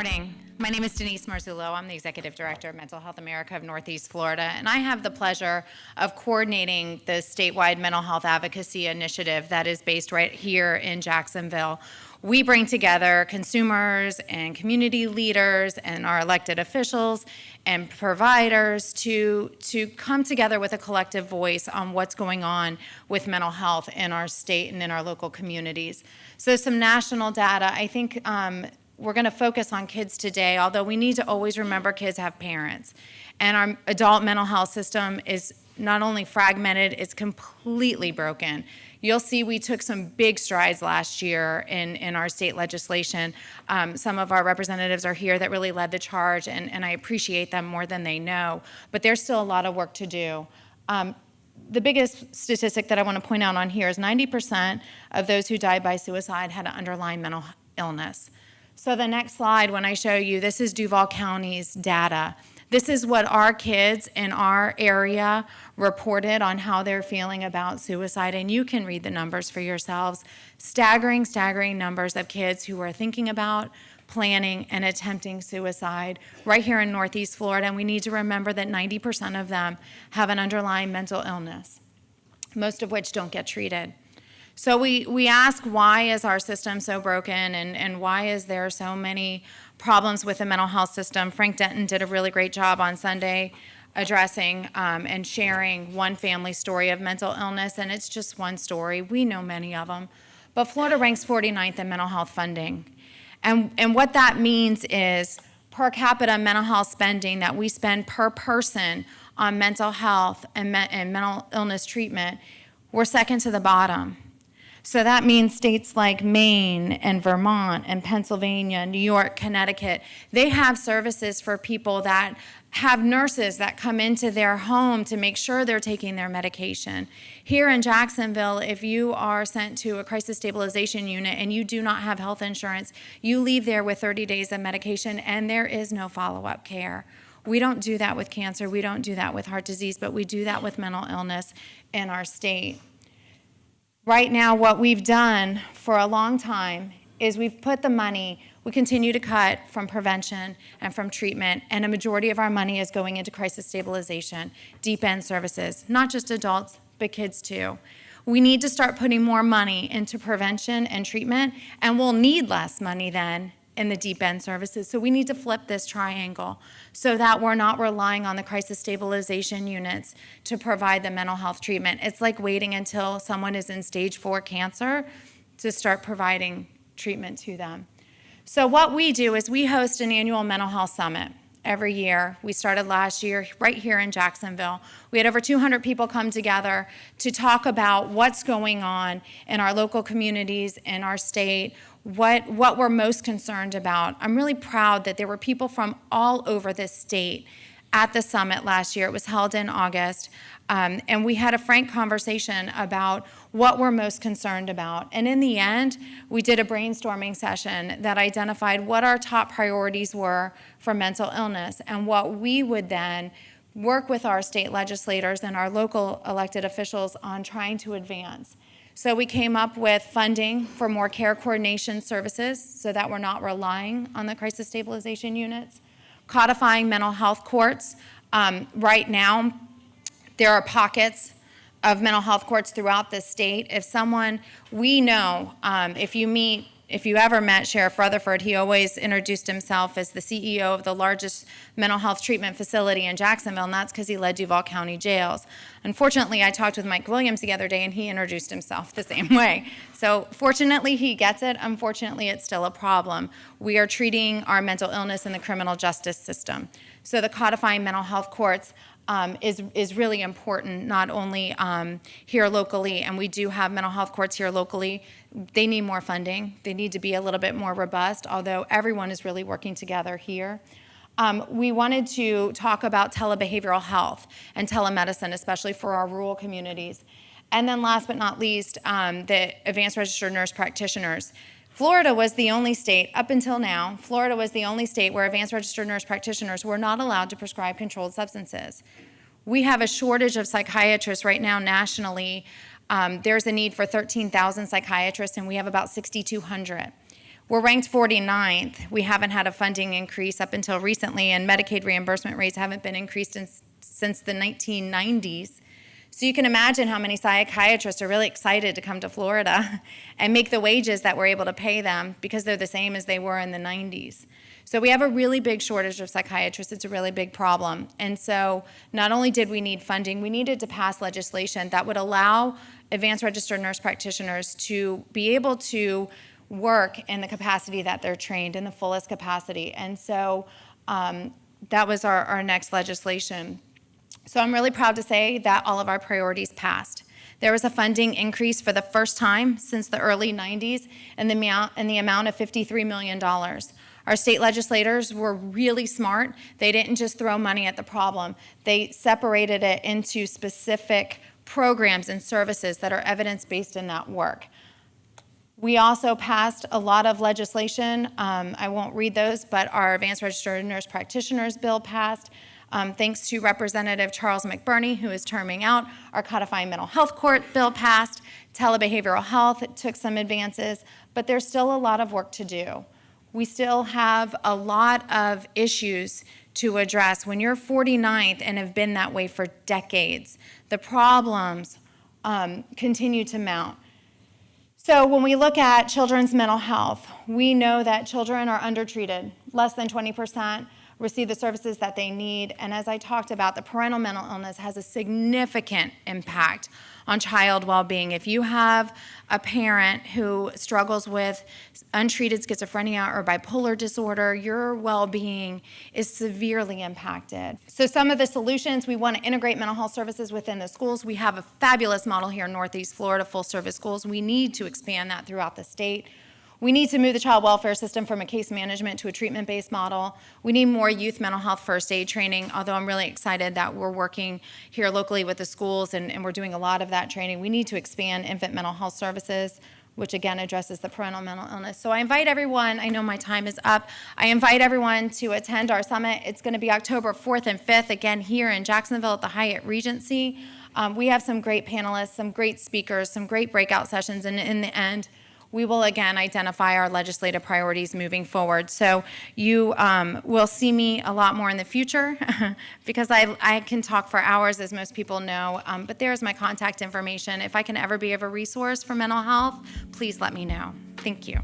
morning. My name is Denise Marzullo. I'm the Executive Director of Mental Health America of Northeast Florida, and I have the pleasure of coordinating the statewide mental health advocacy initiative that is based right here in Jacksonville. We bring together consumers and community leaders and our elected officials and providers to come together with a collective voice on what's going on with mental health in our state and in our local communities. So some national data, I think we're going to focus on kids today, although we need to always remember kids have parents. And our adult mental health system is not only fragmented, it's completely broken. You'll see we took some big strides last year in our state legislation. Some of our representatives are here that really led the charge, and I appreciate them more than they know. But there's still a lot of work to do. The biggest statistic that I want to point out on here is 90% of those who died by suicide had an underlying mental illness. So the next slide, when I show you, this is Duval County's data. This is what our kids in our area reported on how they're feeling about suicide, and you can read the numbers for yourselves. Staggering numbers of kids who are thinking about, planning, and attempting suicide right here in Northeast Florida, and we need to remember that 90% of them have an underlying mental illness, most of which don't get treated. So we ask, why is our system so broken, and why is there so many problems with the mental health system? Frank Denton did a really great job on Sunday addressing and sharing one family story of mental illness, and it's just one story. We know many of them. But Florida ranks 49th in mental health funding. And what that means is per capita mental health spending that we spend per person on mental health and mental illness treatment, we're second to the bottom. So that means states like Maine and Vermont and Pennsylvania, New York, Connecticut, they have services for people that have nurses that come into their home to make sure they're taking their medication. Here in Jacksonville, if you are sent to a crisis stabilization unit and you do not have health insurance, you leave there with 30 days of medication and there is no follow-up care. We don't do that with cancer, we don't do that with heart disease, but we do that with mental illness in our state. Right now, what we've done for a long time is we've put the money, we continue to cut from prevention and from treatment, and a majority of our money is going into crisis stabilization, deep end services, not just adults, but kids too. We need to start putting more money into prevention and treatment, and we'll need less money then in the deep end services. So we need to flip this triangle so that we're not relying on the crisis stabilization units to provide the mental health treatment. It's like waiting until someone is in stage 4 cancer to start providing treatment to them. So what we do is we host an annual mental health summit every year. We started last year right here in Jacksonville. We had over 200 people come together to talk about what's going on in our local communities, in our state, what we're most concerned about. I'm really proud that there were people from all over this state at the summit last year. It was held in August, and we had a frank conversation about what we're most concerned about. And in the end, we did a brainstorming session that identified what our top priorities were for mental illness and what we would then work with our state legislators and our local elected officials on trying to advance. So we came up with funding for more care coordination services so that we're not relying on the crisis stabilization units, codifying mental health courts. Right now, there are pockets of mental health courts throughout the state. If someone, we know, if you ever met Sheriff Rutherford, he always introduced himself as the CEO of the largest mental health treatment facility in Jacksonville, and that's because he led Duval County jails. Unfortunately, I talked with Mike Williams the other day, and he introduced himself the same way. So fortunately, he gets it. Unfortunately, it's still a problem. We are treating our mental illness in the criminal justice system. So the codifying mental health courts is really important, not only here locally, and we do have mental health courts here locally. They need more funding. They need to be a little bit more robust, although everyone is really working together here. We wanted to talk about telebehavioral health and telemedicine, especially for our rural communities. And then last but not least, the advanced registered nurse practitioners. Florida was the only state, up until now, Florida was the only state where advanced registered nurse practitioners were not allowed to prescribe controlled substances. We have a shortage of psychiatrists right now nationally. There's a need for 13,000 psychiatrists, and we have about 6,200. We're ranked 49th. We haven't had a funding increase up until recently, and Medicaid reimbursement rates haven't been increased since the 1990s. So you can imagine how many psychiatrists are really excited to come to Florida and make the wages that we're able to pay them because they're the same as they were in the 90s. So we have a really big shortage of psychiatrists. It's a really big problem. And so not only did we need funding, we needed to pass legislation that would allow advanced registered nurse practitioners to be able to work in the capacity that they're trained, in the fullest capacity. And so that was our next legislation. So I'm really proud to say that all of our priorities passed. There was a funding increase for the first time since the early 90s in the amount of $53 million. Our state legislators were really smart. They didn't just throw money at the problem. They separated it into specific programs and services that are evidence-based in that work. We also passed a lot of legislation. I won't read those, but our Advanced Registered Nurse Practitioners bill passed. Thanks to Representative Charles McBurney, who is terming out. Our Codifying Mental Health Court bill passed. Telebehavioral health took some advances, but there's still a lot of work to do. We still have a lot of issues to address. When you're 49th and have been that way for decades, the problems continue to mount. So when we look at children's mental health, we know that children are undertreated. Less than 20% receive the services that they need. And as I talked about, the parental mental illness has a significant impact on child well-being. If you have a parent who struggles with untreated schizophrenia or bipolar disorder, your well-being is severely impacted. So some of the solutions, we want to integrate mental health services within the schools. We have a fabulous model here in Northeast Florida, full-service schools. We need to expand that throughout the state. We need to move the child welfare system from a case management to a treatment-based model. We need more youth mental health first aid training, although I'm really excited that we're working here locally with the schools and we're doing a lot of that training. We need to expand infant mental health services, which again addresses the parental mental illness. So I invite everyone, I know my time is up, I invite everyone to attend our summit. It's going to be October 4th and 5th, again here in Jacksonville at the Hyatt Regency. We have some great panelists, some great speakers, some great breakout sessions, and in the end, we will again identify our legislative priorities moving forward. So you will see me a lot more in the future because I can talk for hours, as most people know, but there's my contact information. If I can ever be of a resource for mental health, please let me know. Thank you.